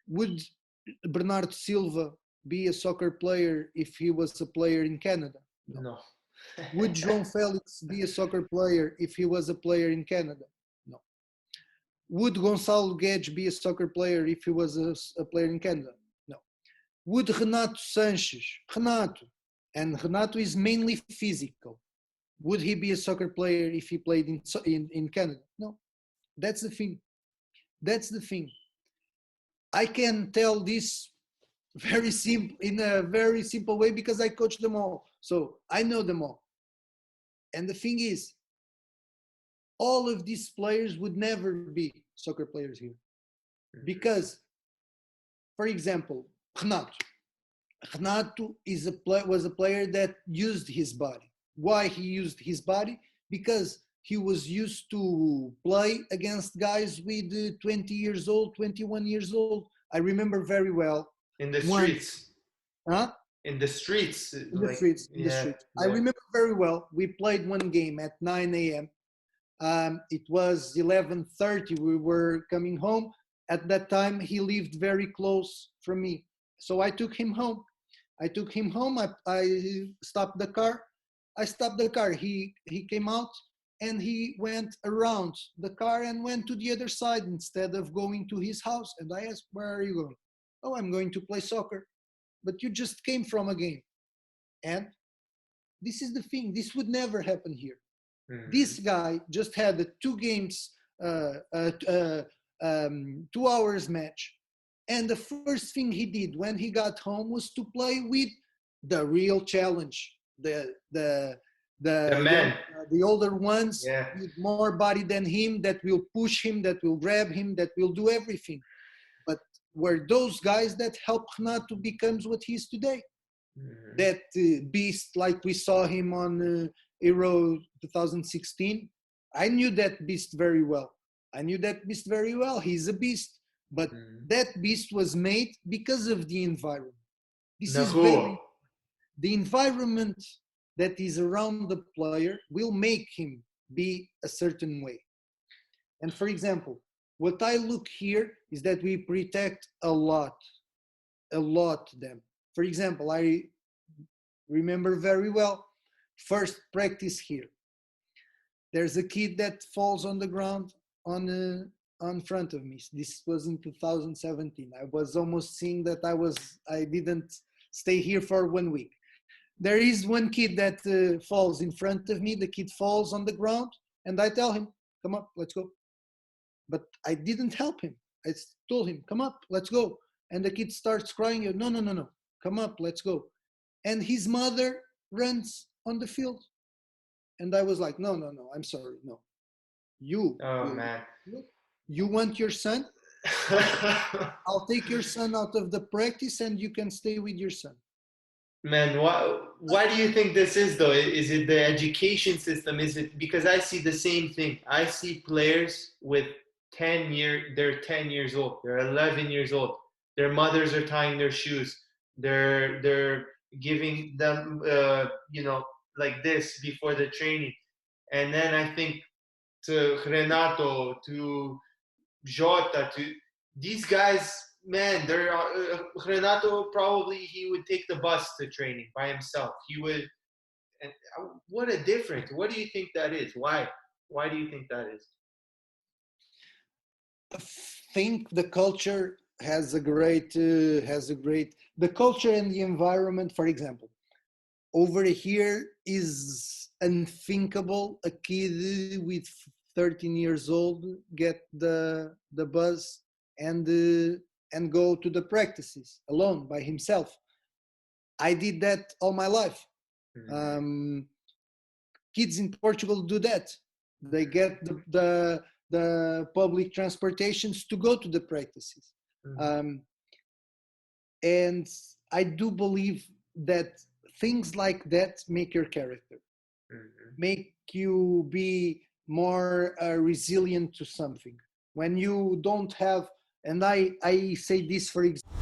Would Bernardo Silva be a soccer player if he was a player in Canada? No. No. Would João Felix be a soccer player if he was a player in Canada? No. Would Gonçalo Guedes be a soccer player if he was a player in Canada? No. Would Renato Sanches, and Renato is mainly physical, would he be a soccer player if he played in Canada? No. That's the thing. That's the thing. I can tell this very simple, in a very simple way, because I coach them all. So I know them all. And the thing is, all of these players would never be soccer players here. Because, for example, Renato was a player that used his body. Why he used his body? Because he was used to play against guys with 20 years old, 21 years old. I remember very well. In the streets. Huh? In the streets. In the streets. I remember very well. We played one game at 9 a.m. It was 11:30. We were coming home. At that time, he lived very close from me. So I took him home. I stopped the car. He came out and he went around the car and went to the other side instead of going to his house. And I asked, where are you going? Oh, I'm going to play soccer. But you just came from a game. And this is the thing. This would never happen here. Mm-hmm. This guy just had the 2 games, 2 hours match. And the first thing he did when he got home was to play with the real challenge, the older ones with more body than him, that will push him, that will grab him, that will do everything. But were those guys that helped Renato becomes what he is today. Mm-hmm. That beast, like we saw him on Euro 2016. I knew that beast very well. He's a beast. But that beast was made because of the environment. The environment that is around the player will make him be a certain way. And for example, what I look here is that we protect a lot them. For example, I remember very well, first practice here. There's a kid that falls on the ground on front of me. This was in 2017. I was almost seeing that I didn't stay here for 1 week. There is one kid that falls in front of me. The kid falls on the ground and I tell him, come up, let's go. But I didn't help him. I told him, come up, let's go. And the kid starts crying, no, come up, let's go. And his mother runs on the field. And I was like, no, I'm sorry, no. Man. You want your son? I'll take your son out of the practice and you can stay with your son. Man, why do you think this is though? Is it the education system? Is it because I see the same thing? I see players with they're 10 years old, they're 11 years old. Their mothers are tying their shoes. They're giving them, like this before the training. And then I think to Renato, to Jota, to these guys, man, Renato probably he would take the bus to training by himself. He would, and what a difference! What do you think that is? Why do you think that is? I think the culture has a great the culture and the environment. For example, over here is unthinkable. A kid with 13 years old get the bus and go to the practices alone by himself. I did that all my life. Mm-hmm. Kids in Portugal do that. They get the public transportations to go to the practices. Mm-hmm. And I do believe that things like that make your character, make you be more resilient to something. When you don't have, and I say this for example,